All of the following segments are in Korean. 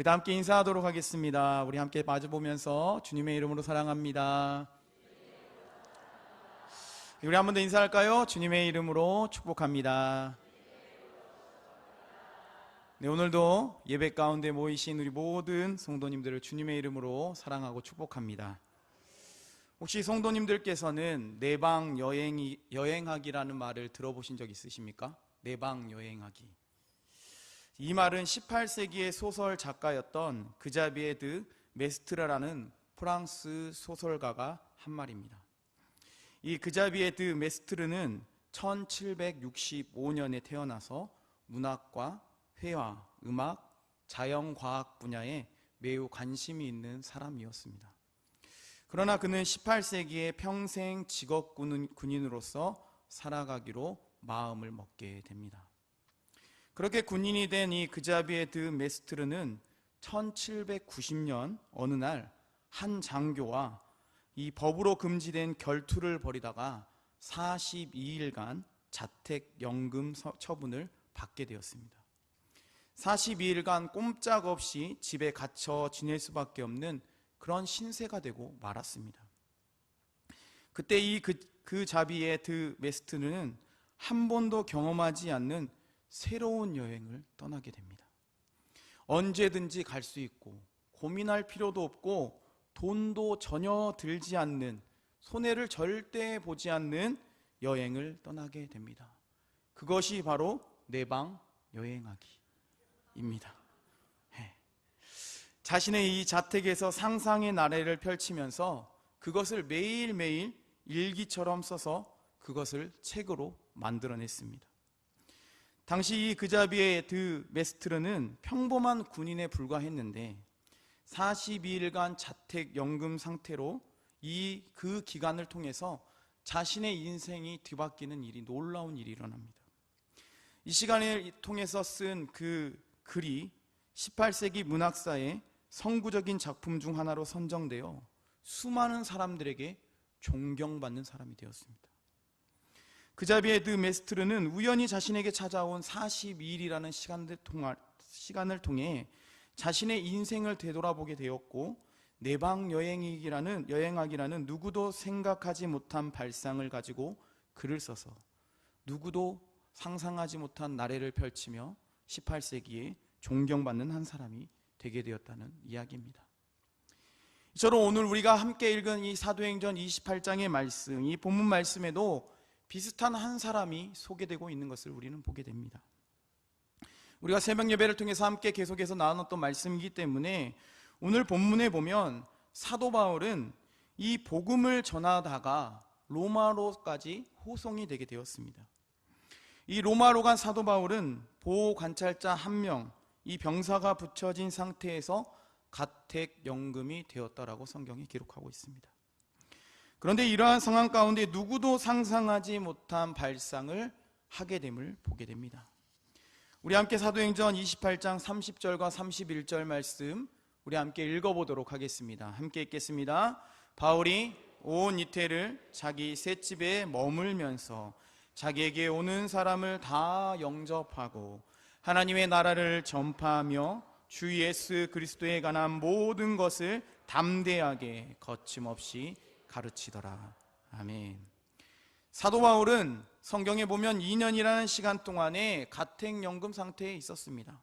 우리 다 함께 인사하도록 하겠습니다. 우리 함께 마주보면서 주님의 이름으로 사랑합니다. 우리 한 번 더 인사할까요? 주님의 이름으로 축복합니다. 네, 오늘도 예배 가운데 모이신 우리 모든 성도님들을 주님의 이름으로 사랑하고 축복합니다. 혹시 성도님들께서는 내방 여행하기라는 말을 들어보신 적 있으십니까? 내방 여행하기. 이 말은 18세기의 소설 작가였던 그자비에 드 메스트르라는 프랑스 소설가가 한 말입니다. 이 그자비에 드 메스트르는 1765년에 태어나서 문학과 회화, 음악, 자연과학 분야에 매우 관심이 있는 사람이었습니다. 그러나 그는 18세기에 평생 직업 군인으로서 살아가기로 마음을 먹게 됩니다. 그렇게 군인이 된 이 그자비에 드 메스트르는 1790년 어느 날 한 장교와 이 법으로 금지된 결투를 벌이다가 42일간 자택연금 처분을 받게 되었습니다. 42일간 꼼짝없이 집에 갇혀 지낼 수밖에 없는 그런 신세가 되고 말았습니다. 그때 이 그자비에 드 메스트르는 한 번도 경험하지 않는 새로운 여행을 떠나게 됩니다. 언제든지 갈 수 있고 고민할 필요도 없고 돈도 전혀 들지 않는, 손해를 절대 보지 않는 여행을 떠나게 됩니다. 그것이 바로 내방 여행하기입니다. 자신의 이 자택에서 상상의 나래를 펼치면서 그것을 매일매일 일기처럼 써서 그것을 책으로 만들어냈습니다. 당시 이 그자비에 드 메스트르는 평범한 군인에 불과했는데 42일간 자택연금 상태로 그 기간을 통해서 자신의 인생이 뒤바뀌는 일이, 놀라운 일이 일어납니다. 이 시간을 통해서 쓴 그 글이 18세기 문학사의 선구적인 작품 중 하나로 선정되어 수많은 사람들에게 존경받는 사람이 되었습니다. 그자비에 드 메스트르는 우연히 자신에게 찾아온 42일이라는 시간을 통해 자신의 인생을 되돌아보게 되었고, 내방 여행하기라는 누구도 생각하지 못한 발상을 가지고 글을 써서 누구도 상상하지 못한 나래를 펼치며 18세기에 존경받는 한 사람이 되게 되었다는 이야기입니다. 이처럼 오늘 우리가 함께 읽은 이 사도행전 28장의 말씀, 이 본문 말씀에도 비슷한 한 사람이 소개되고 있는 것을 우리는 보게 됩니다. 우리가 새벽 예배를 통해서 함께 계속해서 나눴던 말씀이기 때문에 오늘 본문에 보면 사도 바울은 이 복음을 전하다가 로마로까지 호송이 되게 되었습니다. 이 로마로 간 사도 바울은 보호 관찰자 한 명, 이 병사가 붙여진 상태에서 가택연금이 되었다라고 성경이 기록하고 있습니다. 그런데 이러한 상황 가운데 누구도 상상하지 못한 발상을 하게 됨을 보게 됩니다. 우리 함께 사도행전 28장 30절과 31절 말씀 우리 함께 읽어보도록 하겠습니다. 함께 읽겠습니다. 바울이 온 이태를 자기 셋집에 머물면서 자기에게 오는 사람을 다 영접하고 하나님의 나라를 전파하며 주 예수 그리스도에 관한 모든 것을 담대하게 거침없이 가르치더라. 아멘. 사도 바울은 성경에 보면 2년이라는 시간 동안에 가택연금 상태에 있었습니다.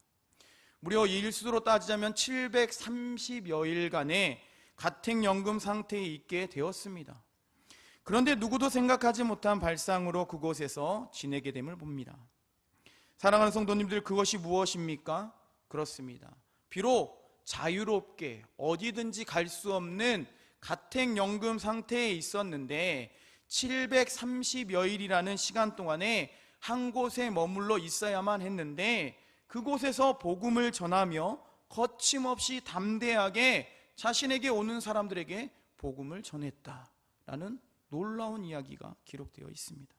무려 일수로 따지자면 730여일간의 가택연금 상태에 있게 되었습니다. 그런데 누구도 생각하지 못한 발상으로 그곳에서 지내게 됨을 봅니다. 사랑하는 성도님들, 그것이 무엇입니까? 그렇습니다. 비록 자유롭게 어디든지 갈 수 없는 가택연금 상태에 있었는데 730여일이라는 시간 동안에 한 곳에 머물러 있어야만 했는데 그곳에서 복음을 전하며 거침없이 담대하게 자신에게 오는 사람들에게 복음을 전했다라는 놀라운 이야기가 기록되어 있습니다.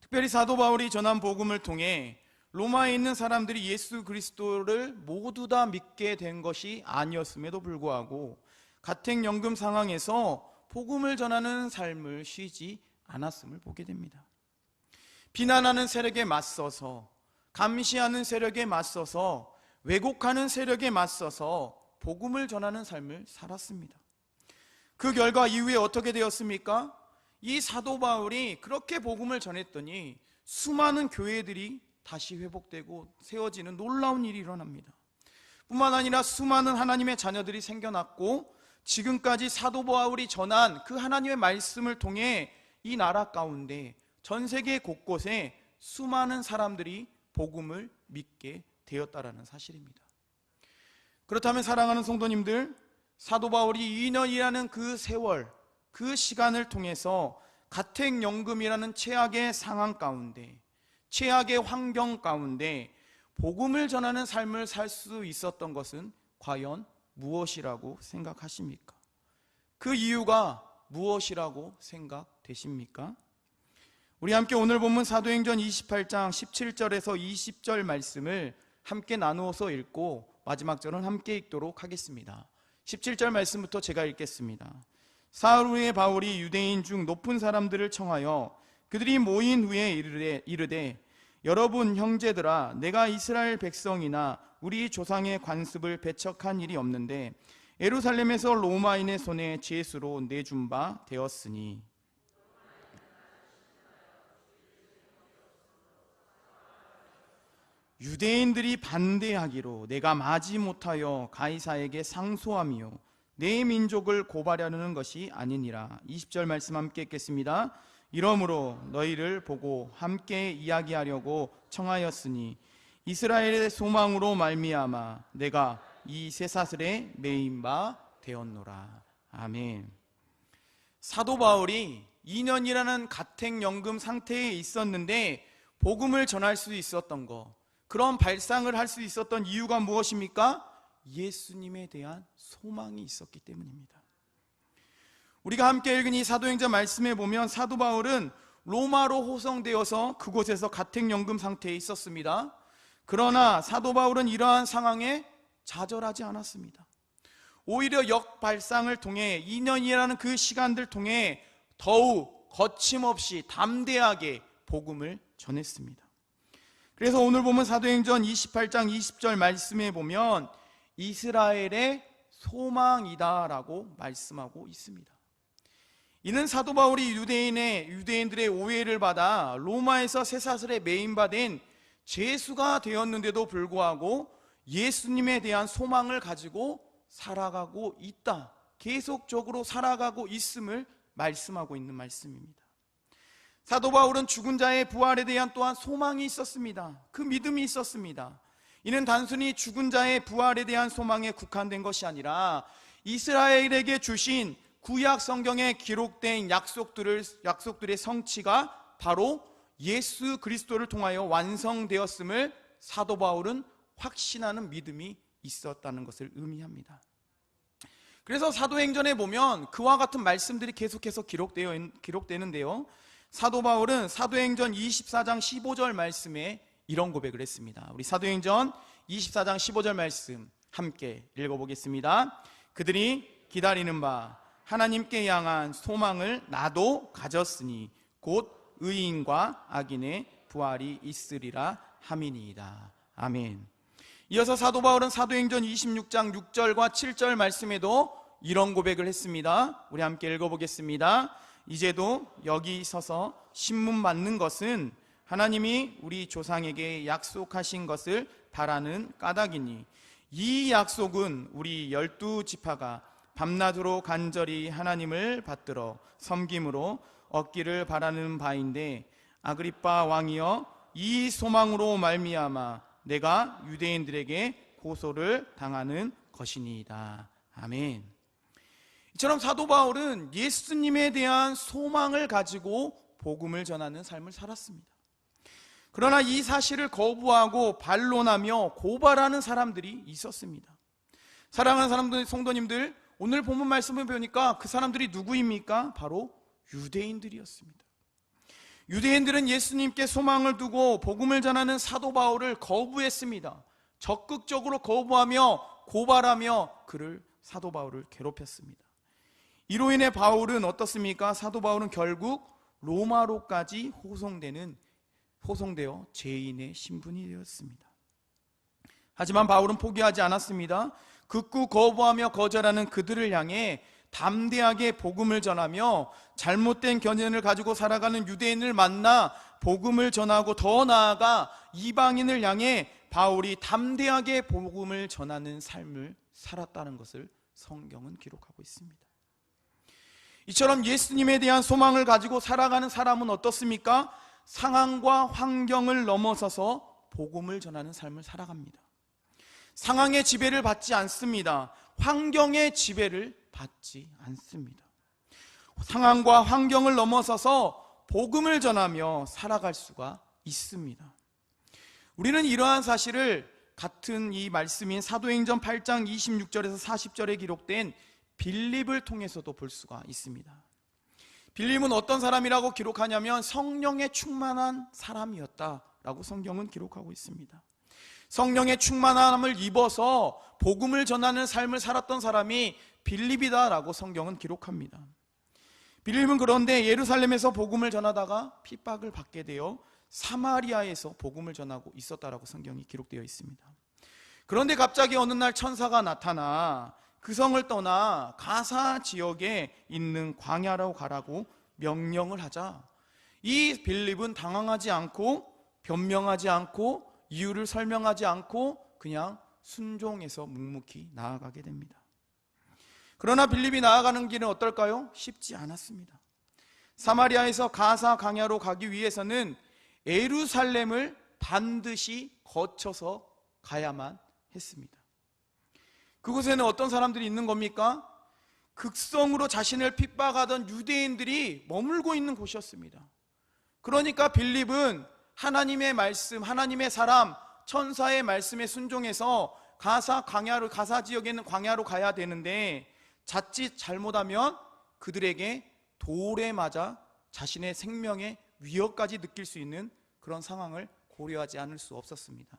특별히 사도 바울이 전한 복음을 통해 로마에 있는 사람들이 예수 그리스도를 모두 다 믿게 된 것이 아니었음에도 불구하고 가택연금 상황에서 복음을 전하는 삶을 쉬지 않았음을 보게 됩니다. 비난하는 세력에 맞서서, 감시하는 세력에 맞서서 왜곡하는 세력에 맞서서 복음을 전하는 삶을 살았습니다. 그 결과 이후에 어떻게 되었습니까? 이 사도 바울이 그렇게 복음을 전했더니 수많은 교회들이 다시 회복되고 세워지는 놀라운 일이 일어납니다. 뿐만 아니라 수많은 하나님의 자녀들이 생겨났고, 지금까지 사도 바울이 전한 그 하나님의 말씀을 통해 이 나라 가운데 전 세계 곳곳에 수많은 사람들이 복음을 믿게 되었다라는 사실입니다. 그렇다면 사랑하는 성도님들, 사도 바울이 2년이라는 그 세월, 그 시간을 통해서 가택연금이라는 최악의 상황 가운데, 최악의 환경 가운데 복음을 전하는 삶을 살 수 있었던 것은 과연 무엇이라고 생각하십니까? 그 이유가 무엇이라고 생각되십니까? 우리 함께 오늘 본문 사도행전 28장 17절에서 20절 말씀을 함께 나누어서 읽고 마지막 절은 함께 읽도록 하겠습니다. 17절 말씀부터 제가 읽겠습니다. 사흘 후에 바울이 유대인 중 높은 사람들을 청하여 그들이 모인 후에 이르되 여러분 형제들아, 내가 이스라엘 백성이나 우리 조상의 관습을 배척한 일이 없는데 예루살렘에서 로마인의 손에 죄수로 내준 바 되었으니 유대인들이 반대하기로 내가 마지 못하여 가이사에게 상소하며 내 민족을 고발하려는 것이 아니니라. 20절 말씀 함께 읽겠습니다. 이러므로 너희를 보고 함께 이야기하려고 청하였으니 이스라엘의 소망으로 말미암아 내가 이 쇠사슬에 매인 바 되었노라. 아멘. 사도 바울이 2년이라는 가택연금 상태에 있었는데 복음을 전할 수 있었던 것, 그런 발상을 할 수 있었던 이유가 무엇입니까? 예수님에 대한 소망이 있었기 때문입니다. 우리가 함께 읽은 이 사도행전 말씀에 보면 사도 바울은 로마로 호송되어서 그곳에서 가택연금 상태에 있었습니다. 그러나 사도 바울은 이러한 상황에 좌절하지 않았습니다. 오히려 역발상을 통해 2년이라는 그 시간들 통해 더욱 거침없이 담대하게 복음을 전했습니다. 그래서 오늘 보면 사도행전 28장 20절 말씀에 보면 이스라엘의 소망이다라고 말씀하고 있습니다. 이는 사도 바울이 유대인들의 오해를 받아 로마에서 쇠사슬에 매인받은 죄수가 되었는데도 불구하고 예수님에 대한 소망을 가지고 살아가고 있다, 계속적으로 살아가고 있음을 말씀하고 있는 말씀입니다. 사도 바울은 죽은 자의 부활에 대한 또한 소망이 있었습니다. 그 믿음이 있었습니다. 이는 단순히 죽은 자의 부활에 대한 소망에 국한된 것이 아니라 이스라엘에게 주신 구약 성경에 기록된 약속들의 성취가 바로 예수 그리스도를 통하여 완성되었음을 사도 바울은 확신하는 믿음이 있었다는 것을 의미합니다. 그래서 사도행전에 보면 그와 같은 말씀들이 계속해서 기록되는데요, 사도 바울은 사도행전 24장 15절 말씀에 이런 고백을 했습니다. 우리 사도행전 24장 15절 말씀 함께 읽어보겠습니다. 그들이 기다리는 바 하나님께 향한 소망을 나도 가졌으니 곧 의인과 악인의 부활이 있으리라 함이니이다. 아멘. 이어서 사도 바울은 사도행전 26장 6절과 7절 말씀에도 이런 고백을 했습니다. 우리 함께 읽어보겠습니다. 이제도 여기 서서 신문 받는 것은 하나님이 우리 조상에게 약속하신 것을 바라는 까닭이니 이 약속은 우리 12지파가 밤낮으로 간절히 하나님을 받들어 섬김으로 얻기를 바라는 바인데 아그리빠 왕이여, 이 소망으로 말미암아 내가 유대인들에게 고소를 당하는 것이니이다. 아멘. 이처럼 사도 바울은 예수님에 대한 소망을 가지고 복음을 전하는 삶을 살았습니다. 그러나 이 사실을 거부하고 반론하며 고발하는 사람들이 있었습니다. 사랑하는 사람들, 성도님들, 오늘 본문 말씀을 보니까 그 사람들이 누구입니까? 바로 유대인들이었습니다. 유대인들은 예수님께 소망을 두고 복음을 전하는 사도 바울을 거부했습니다. 적극적으로 거부하며 고발하며 사도 바울을 괴롭혔습니다. 이로 인해 바울은 어떻습니까? 사도 바울은 결국 로마로까지 호송되어 죄인의 신분이 되었습니다. 하지만 바울은 포기하지 않았습니다. 극구 거부하며 거절하는 그들을 향해 담대하게 복음을 전하며 잘못된 견해를 가지고 살아가는 유대인을 만나 복음을 전하고 더 나아가 이방인을 향해 바울이 담대하게 복음을 전하는 삶을 살았다는 것을 성경은 기록하고 있습니다. 이처럼 예수님에 대한 소망을 가지고 살아가는 사람은 어떻습니까? 상황과 환경을 넘어서서 복음을 전하는 삶을 살아갑니다. 상황의 지배를 받지 않습니다. 환경의 지배를 받지 않습니다. 상황과 환경을 넘어서서 복음을 전하며 살아갈 수가 있습니다. 우리는 이러한 사실을 같은 이 말씀인 사도행전 8장 26절에서 40절에 기록된 빌립을 통해서도 볼 수가 있습니다. 빌립은 어떤 사람이라고 기록하냐면 성령에 충만한 사람이었다라고 성경은 기록하고 있습니다. 성령의 충만함을 입어서 복음을 전하는 삶을 살았던 사람이 빌립이다라고 성경은 기록합니다. 빌립은 그런데 예루살렘에서 복음을 전하다가 핍박을 받게 되어 사마리아에서 복음을 전하고 있었다라고 성경이 기록되어 있습니다. 그런데 갑자기 어느 날 천사가 나타나 그 성을 떠나 가사 지역에 있는 광야로 가라고 명령을 하자 이 빌립은 당황하지 않고 변명하지 않고 이유를 설명하지 않고 그냥 순종해서 묵묵히 나아가게 됩니다. 그러나 빌립이 나아가는 길은 어떨까요? 쉽지 않았습니다. 사마리아에서 가사 광야로 가기 위해서는 예루살렘을 반드시 거쳐서 가야만 했습니다. 그곳에는 어떤 사람들이 있는 겁니까? 극성으로 자신을 핍박하던 유대인들이 머물고 있는 곳이었습니다. 그러니까 빌립은 하나님의 말씀, 하나님의 사람, 천사의 말씀에 순종해서 가사 지역에 있는 광야로 가야 되는데 자칫 잘못하면 그들에게 돌에 맞아 자신의 생명의 위협까지 느낄 수 있는 그런 상황을 고려하지 않을 수 없었습니다.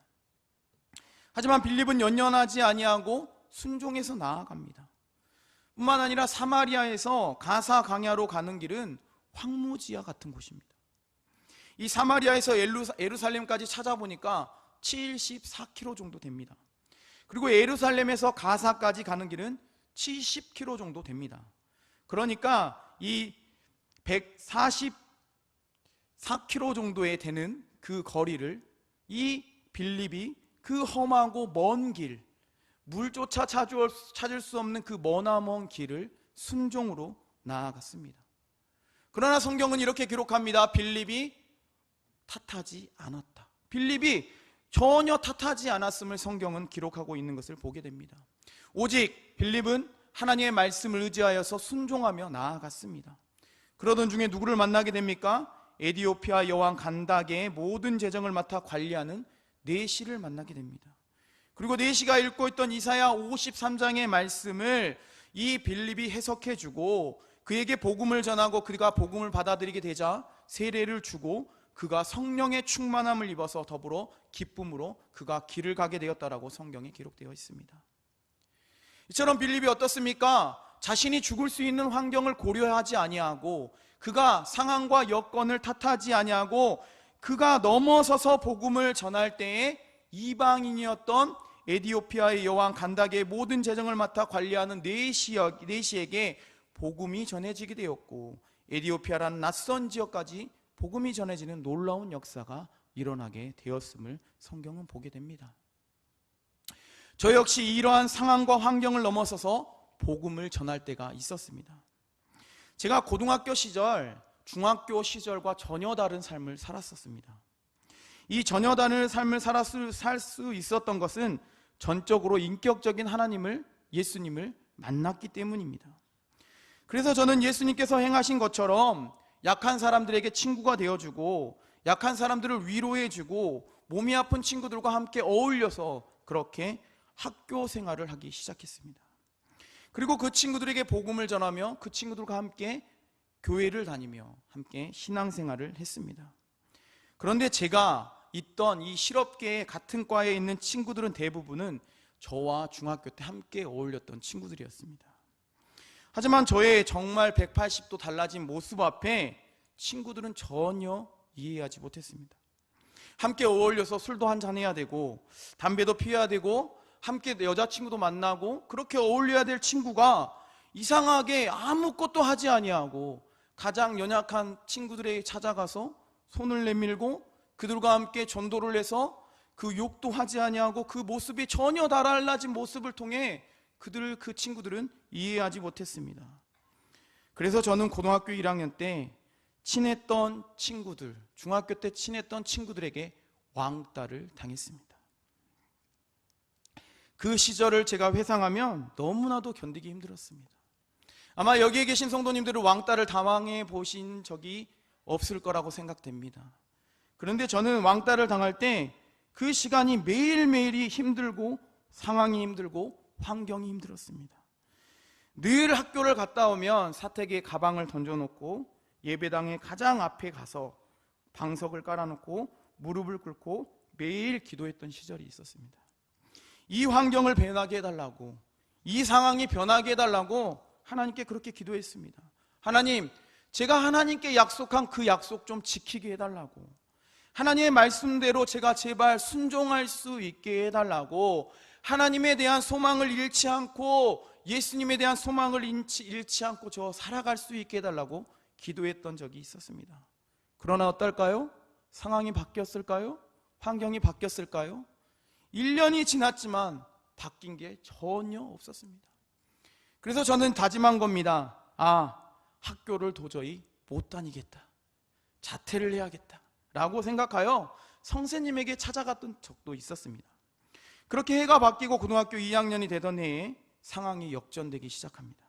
하지만 빌립은 연연하지 아니하고 순종해서 나아갑니다. 뿐만 아니라 사마리아에서 가사 광야로 가는 길은 황무지와 같은 곳입니다. 이 사마리아에서 예루살렘까지 찾아보니까 74km 정도 됩니다. 그리고 예루살렘에서 가사까지 가는 길은 70km 정도 됩니다. 그러니까 이 144km 정도에 되는 그 거리를 이 빌립이 그 험하고 먼 길, 물조차 찾을 수 없는 그 머나먼 길을 순종으로 나아갔습니다. 그러나 성경은 이렇게 기록합니다. 빌립이 탓하지 않았다. 빌립이 전혀 탓하지 않았음을 성경은 기록하고 있는 것을 보게 됩니다. 오직 빌립은 하나님의 말씀을 의지하여서 순종하며 나아갔습니다. 그러던 중에 누구를 만나게 됩니까? 에디오피아 여왕 간다게의 모든 재정을 맡아 관리하는 네시를 만나게 됩니다. 그리고 네시가 읽고 있던 이사야 53장의 말씀을 이 빌립이 해석해주고 그에게 복음을 전하고 그가 복음을 받아들이게 되자 세례를 주고 그가 성령의 충만함을 입어서 더불어 기쁨으로 그가 길을 가게 되었다라고 성경에 기록되어 있습니다. 이처럼 빌립이 어떻습니까? 자신이 죽을 수 있는 환경을 고려하지 아니하고 그가 상황과 여건을 탓하지 아니하고 그가 넘어서서 복음을 전할 때에 이방인이었던 에디오피아의 여왕 간다게의 모든 재정을 맡아 관리하는 네시에게 복음이 전해지게 되었고 에디오피아라는 낯선 지역까지 복음이 전해지는 놀라운 역사가 일어나게 되었음을 성경은 보게 됩니다. 저 역시 이러한 상황과 환경을 넘어서서 복음을 전할 때가 있었습니다. 제가 고등학교 시절, 중학교 시절과 전혀 다른 삶을 살았었습니다. 이 전혀 다른 삶을 살 수 있었던 것은 전적으로 인격적인 하나님을, 예수님을 만났기 때문입니다. 그래서 저는 예수님께서 행하신 것처럼 약한 사람들에게 친구가 되어주고 약한 사람들을 위로해주고 몸이 아픈 친구들과 함께 어울려서 그렇게 학교 생활을 하기 시작했습니다. 그리고 그 친구들에게 복음을 전하며 그 친구들과 함께 교회를 다니며 함께 신앙생활을 했습니다. 그런데 제가 있던 이 실업계의 같은 과에 있는 친구들은 대부분은 저와 중학교 때 함께 어울렸던 친구들이었습니다. 하지만 저의 정말 180도 달라진 모습 앞에 친구들은 전혀 이해하지 못했습니다. 함께 어울려서 술도 한잔해야 되고 담배도 피워야 되고 함께 여자친구도 만나고 그렇게 어울려야 될 친구가 이상하게 아무것도 하지 아니하고 가장 연약한 친구들에게 찾아가서 손을 내밀고 그들과 함께 전도를 해서 그 욕도 하지 아니하고 그 모습이 전혀 달라진 모습을 통해 그 친구들은 이해하지 못했습니다. 그래서 저는 고등학교 1학년 때 친했던 친구들, 중학교 때 친했던 친구들에게 왕따를 당했습니다. 그 시절을 제가 회상하면 너무나도 견디기 힘들었습니다. 아마 여기에 계신 성도님들은 왕따를 당해 보신 적이 없을 거라고 생각됩니다. 그런데 저는 왕따를 당할 때 그 시간이 매일매일이 힘들고 상황이 힘들고 환경이 힘들었습니다. 늘 학교를 갔다 오면 사택에 가방을 던져놓고 예배당의 가장 앞에 가서 방석을 깔아놓고 무릎을 꿇고 매일 기도했던 시절이 있었습니다. 이 환경을 변하게 해달라고, 이 상황이 변하게 해달라고 하나님께 그렇게 기도했습니다. 하나님, 제가 하나님께 약속한 그 약속 좀 지키게 해달라고, 하나님의 말씀대로 제가 제발 순종할 수 있게 해달라고, 하나님에 대한 소망을 잃지 않고 예수님에 대한 소망을 잃지 않고 저 살아갈 수 있게 해달라고 기도했던 적이 있었습니다. 그러나 어떨까요? 상황이 바뀌었을까요? 환경이 바뀌었을까요? 1년이 지났지만 바뀐 게 전혀 없었습니다. 그래서 저는 다짐한 겁니다. 학교를 도저히 못 다니겠다, 자퇴를 해야겠다 라고 생각하여 선생님에게 찾아갔던 적도 있었습니다. 그렇게 해가 바뀌고 고등학교 2학년이 되던 해에 상황이 역전되기 시작합니다.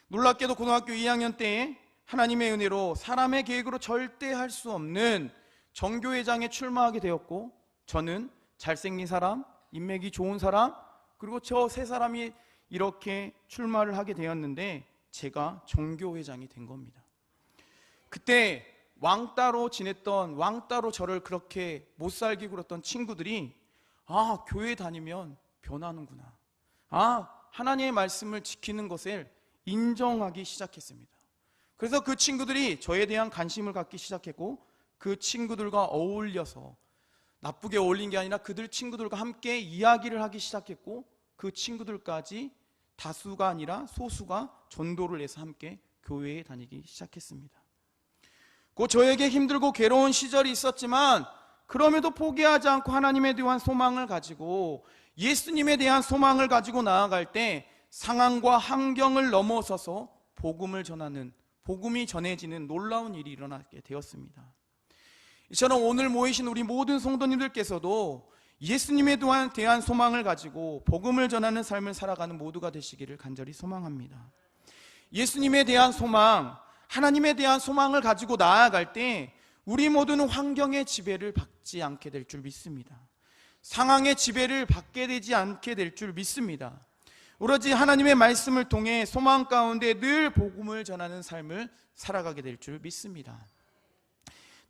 놀랍게도 고등학교 2학년 때에 하나님의 은혜로 사람의 계획으로 절대 할 수 없는 정교회장에 출마하게 되었고, 저는 잘생긴 사람, 인맥이 좋은 사람, 그리고 저 세 사람이 이렇게 출마를 하게 되었는데 제가 정교회장이 된 겁니다. 그때 왕따로 지냈던, 왕따로 저를 그렇게 못살게 굴었던 친구들이 교회 다니면 변하는구나, 하나님의 말씀을 지키는 것을 인정하기 시작했습니다. 그래서 그 친구들이 저에 대한 관심을 갖기 시작했고, 그 친구들과 어울려서, 나쁘게 어울린 게 아니라 그들 친구들과 함께 이야기를 하기 시작했고, 그 친구들까지 다수가 아니라 소수가 전도를 해서 함께 교회에 다니기 시작했습니다. 곧 저에게 힘들고 괴로운 시절이 있었지만 그럼에도 포기하지 않고 하나님에 대한 소망을 가지고, 예수님에 대한 소망을 가지고 나아갈 때 상황과 환경을 넘어서서 복음을 전하는, 복음이 전해지는 놀라운 일이 일어나게 되었습니다. 이처럼 오늘 모이신 우리 모든 성도님들께서도 예수님에 대한 소망을 가지고 복음을 전하는 삶을 살아가는 모두가 되시기를 간절히 소망합니다. 예수님에 대한 소망, 하나님에 대한 소망을 가지고 나아갈 때 우리 모두는 환경의 지배를 받지 않게 될 줄 믿습니다. 상황의 지배를 받게 되지 않게 될 줄 믿습니다. 오로지 하나님의 말씀을 통해 소망 가운데 늘 복음을 전하는 삶을 살아가게 될 줄 믿습니다.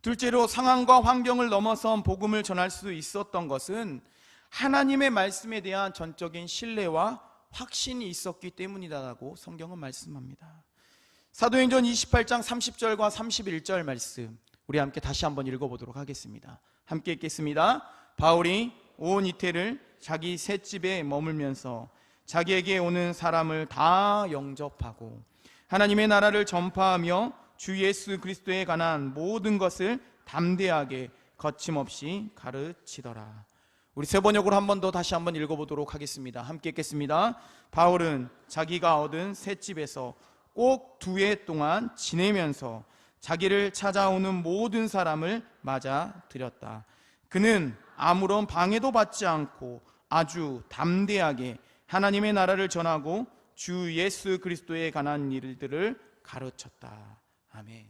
둘째로, 상황과 환경을 넘어선 복음을 전할 수 있었던 것은 하나님의 말씀에 대한 전적인 신뢰와 확신이 있었기 때문이다라고 성경은 말씀합니다. 사도행전 28장 30절과 31절 말씀, 우리 함께 다시 한번 읽어보도록 하겠습니다. 함께 읽겠습니다. 바울이 온 이태를 자기 셋집에 머물면서 자기에게 오는 사람을 다 영접하고 하나님의 나라를 전파하며 주 예수 그리스도에 관한 모든 것을 담대하게 거침없이 가르치더라. 우리 세 번역으로 한 번 더 다시 한번 읽어보도록 하겠습니다. 함께 읽겠습니다. 바울은 자기가 얻은 셋집에서 꼭 2해 동안 지내면서 자기를 찾아오는 모든 사람을 맞아 들였다. 그는 아무런 방해도 받지 않고 아주 담대하게 하나님의 나라를 전하고 주 예수 그리스도에 관한 일들을 가르쳤다. 아멘.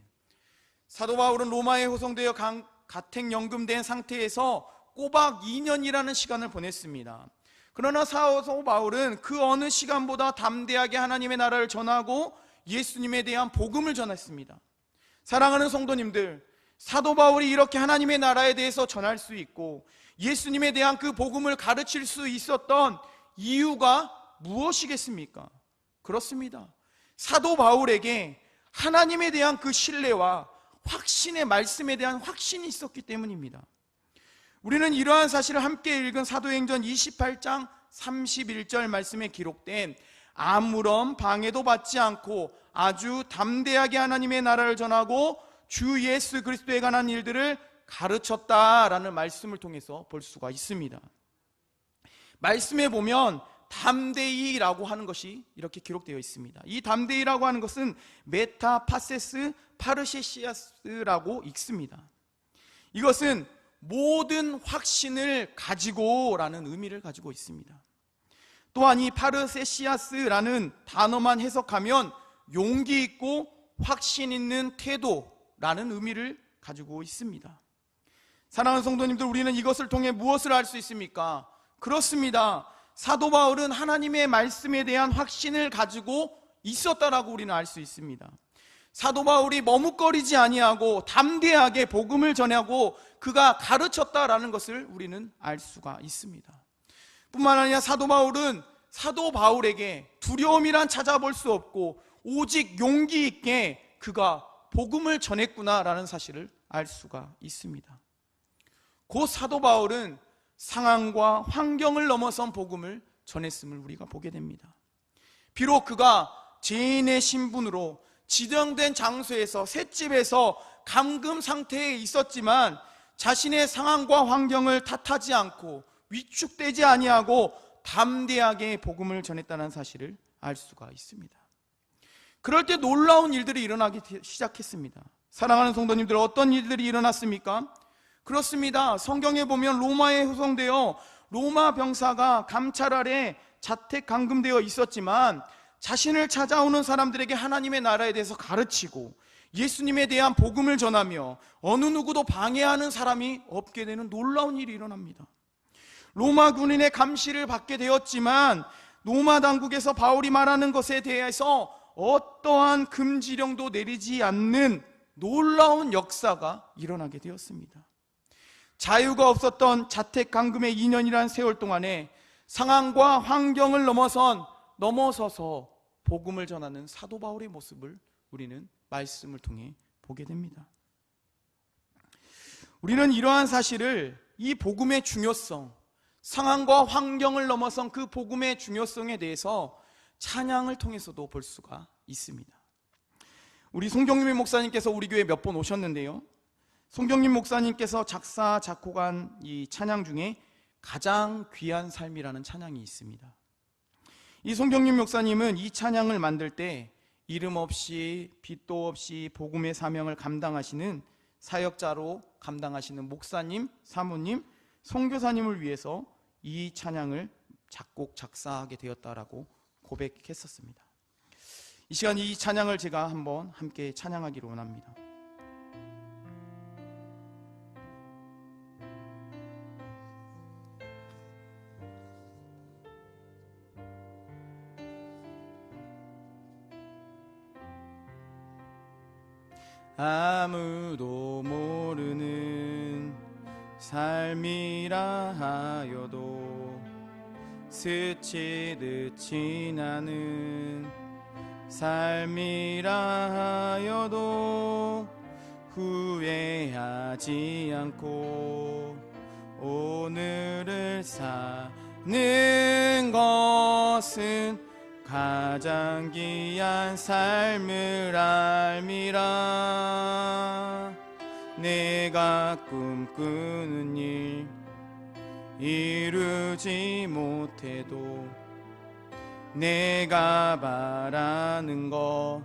사도 바울은 로마에 호송되어 가택연금된 상태에서 꼬박 2년이라는 시간을 보냈습니다. 그러나 사도 바울은 그 어느 시간보다 담대하게 하나님의 나라를 전하고 예수님에 대한 복음을 전했습니다. 사랑하는 성도님들, 사도 바울이 이렇게 하나님의 나라에 대해서 전할 수 있고 예수님에 대한 그 복음을 가르칠 수 있었던 이유가 무엇이겠습니까? 그렇습니다. 사도 바울에게 하나님에 대한 그 신뢰와 확신의 말씀에 대한 확신이 있었기 때문입니다. 우리는 이러한 사실을 함께 읽은 사도행전 28장 31절 말씀에 기록된 아무런 방해도 받지 않고 아주 담대하게 하나님의 나라를 전하고 주 예수 그리스도에 관한 일들을 가르쳤다라는 말씀을 통해서 볼 수가 있습니다. 말씀에 보면 담대히라고 하는 것이 이렇게 기록되어 있습니다. 이 담대히라고 하는 것은 메타파세스 파르세시아스라고 읽습니다. 이것은 모든 확신을 가지고라는 의미를 가지고 있습니다. 또한 이 파르세시아스라는 단어만 해석하면 용기 있고 확신 있는 태도라는 의미를 가지고 있습니다. 사랑하는 성도님들, 우리는 이것을 통해 무엇을 알 수 있습니까? 그렇습니다. 사도 바울은 하나님의 말씀에 대한 확신을 가지고 있었다라고 우리는 알 수 있습니다. 사도 바울이 머뭇거리지 아니하고 담대하게 복음을 전하고 그가 가르쳤다라는 것을 우리는 알 수가 있습니다. 뿐만 아니라 사도 바울은 사도 바울에게 두려움이란 찾아볼 수 없고 오직 용기 있게 그가 복음을 전했구나라는 사실을 알 수가 있습니다. 곧 사도 바울은 상황과 환경을 넘어선 복음을 전했음을 우리가 보게 됩니다. 비록 그가 죄인의 신분으로 지정된 장소에서 셋집에서 감금 상태에 있었지만 자신의 상황과 환경을 탓하지 않고 위축되지 아니하고 담대하게 복음을 전했다는 사실을 알 수가 있습니다. 그럴 때 놀라운 일들이 일어나기 시작했습니다. 사랑하는 성도님들, 어떤 일들이 일어났습니까? 그렇습니다. 성경에 보면 로마에 후송되어 로마 병사가 감찰 아래 자택 감금되어 있었지만 자신을 찾아오는 사람들에게 하나님의 나라에 대해서 가르치고 예수님에 대한 복음을 전하며 어느 누구도 방해하는 사람이 없게 되는 놀라운 일이 일어납니다. 로마 군인의 감시를 받게 되었지만 로마 당국에서 바울이 말하는 것에 대해서 어떠한 금지령도 내리지 않는 놀라운 역사가 일어나게 되었습니다. 자유가 없었던 자택 감금의 2년이라는 세월 동안에 상황과 환경을 넘어서서 복음을 전하는 사도 바울의 모습을 우리는 말씀을 통해 보게 됩니다. 우리는 이러한 사실을, 이 복음의 중요성, 상황과 환경을 넘어선 그 복음의 중요성에 대해서 찬양을 통해서도 볼 수가 있습니다. 우리 송경림 목사님께서 우리 교회에 몇 번 오셨는데요, 송경림 목사님께서 작사 작곡한 이 찬양 중에 가장 귀한 삶이라는 찬양이 있습니다. 이 송경림 목사님은 이 찬양을 만들 때 이름 없이 빚도 없이 복음의 사명을 감당하시는 사역자로 감당하시는 목사님, 사모님, 선교사님을 위해서 이 찬양을 작곡 작사하게 되었다라고 고백했었습니다. 이 시간 이 찬양을 제가 한번 함께 찬양하기를 원합니다. 아무도 모르는 삶이라 하여도 스치듯 지나는 삶이라 하여도 후회하지 않고 오늘을 사는 것은 가장 귀한 삶을 알미라. 내가 꿈꾸는 일 이루지 못해도 내가 바라는 것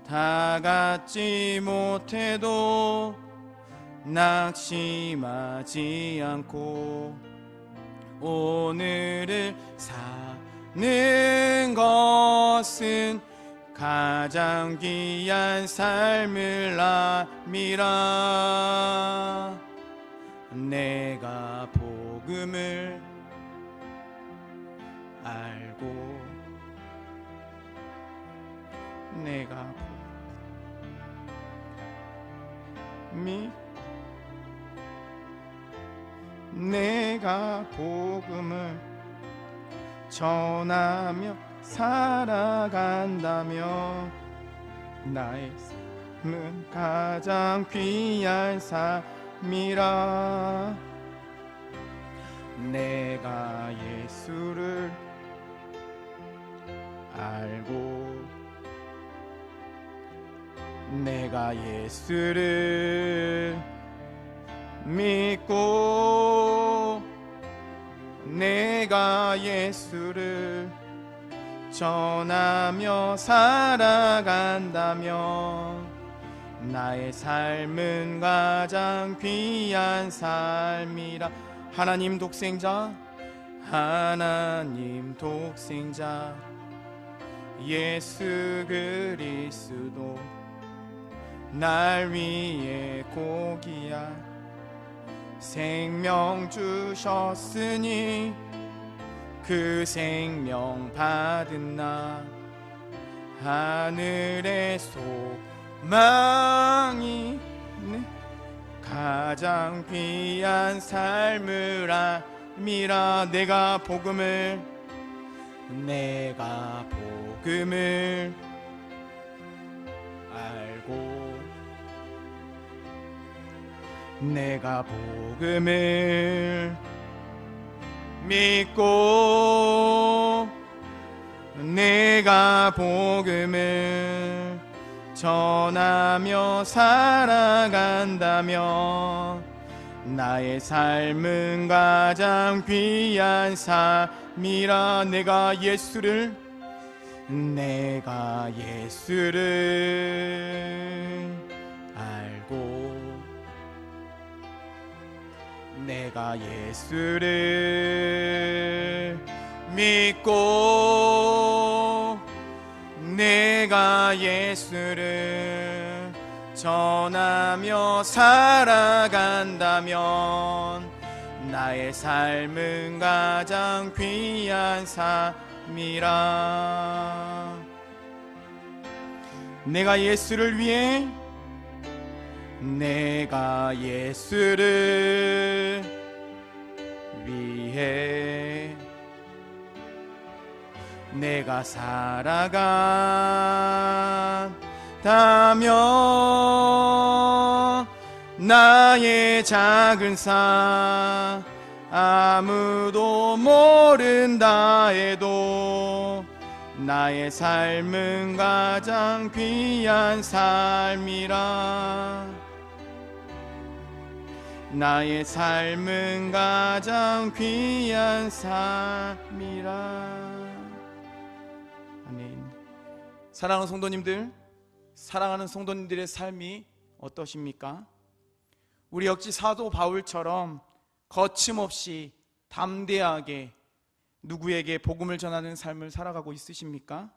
다 갖지 못해도 낙심하지 않고 오늘을 사는 것은 가장 귀한 삶을 알미라. 내가 복음을 알고 내가 내가 복음을 전하며 살아간다며 나의 삶은 가장 귀한 삶이라. 내가 예수를 알고 내가 예수를 믿고 내가 예수를 전하며 살아간다면 나의 삶은 가장 귀한 삶이라. 하나님 독생자, 하나님 독생자 예수 그리스도 날 위해 고귀한 생명 주셨으니 그 생명 받은 나 하늘의 소망이 가장 귀한 삶을 알미라. 내가 복음을 알고 내가 복음을 믿고 내가 복음을 전하며 살아간다면 나의 삶은 가장 귀한 삶이라. 내가 예수를 알고 내가 예수를 믿고 내가 예수를 전하며 살아간다면 나의 삶은 가장 귀한 삶이라. 내가 예수를 위해 내가 살아간다면 나의 작은 삶 아무도 모른다 해도 나의 삶은 가장 귀한 삶이라. 나의 삶은 가장 귀한 삶이라. 아멘. 사랑하는 성도님들, 사랑하는 성도님들의 삶이 어떠십니까? 우리 역시 사도 바울처럼 거침없이 담대하게 누구에게 복음을 전하는 삶을 살아가고 있으십니까?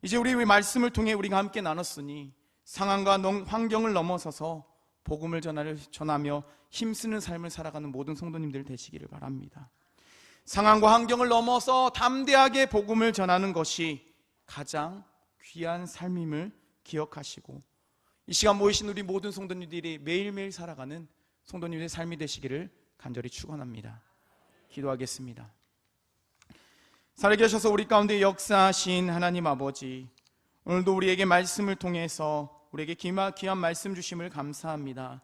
이제 우리 말씀을 통해 우리가 함께 나눴으니 상황과 환경을 넘어서서 복음을 전하며 힘쓰는 삶을 살아가는 모든 성도님들 되시기를 바랍니다. 상황과 환경을 넘어서 담대하게 복음을 전하는 것이 가장 귀한 삶임을 기억하시고 이 시간 모이신 우리 모든 성도님들이 매일매일 살아가는 성도님들의 삶이 되시기를 간절히 축원합니다. 기도하겠습니다. 살아계셔서 우리 가운데 역사하신 하나님 아버지, 오늘도 우리에게 말씀을 통해서 우리에게 귀한 말씀 주심을 감사합니다.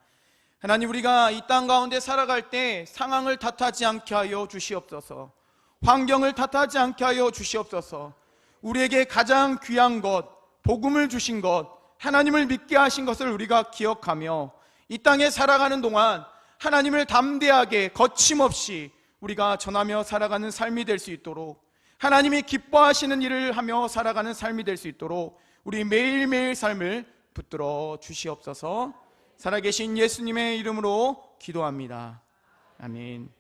하나님, 우리가 이 땅 가운데 살아갈 때 상황을 탓하지 않게 하여 주시옵소서, 환경을 탓하지 않게 하여 주시옵소서. 우리에게 가장 귀한 것, 복음을 주신 것, 하나님을 믿게 하신 것을 우리가 기억하며 이 땅에 살아가는 동안 하나님을 담대하게 거침없이 우리가 전하며 살아가는 삶이 될 수 있도록, 하나님이 기뻐하시는 일을 하며 살아가는 삶이 될 수 있도록 우리 매일매일 삶을 붙들어 주시옵소서. 살아계신 예수님의 이름으로 기도합니다. 아멘.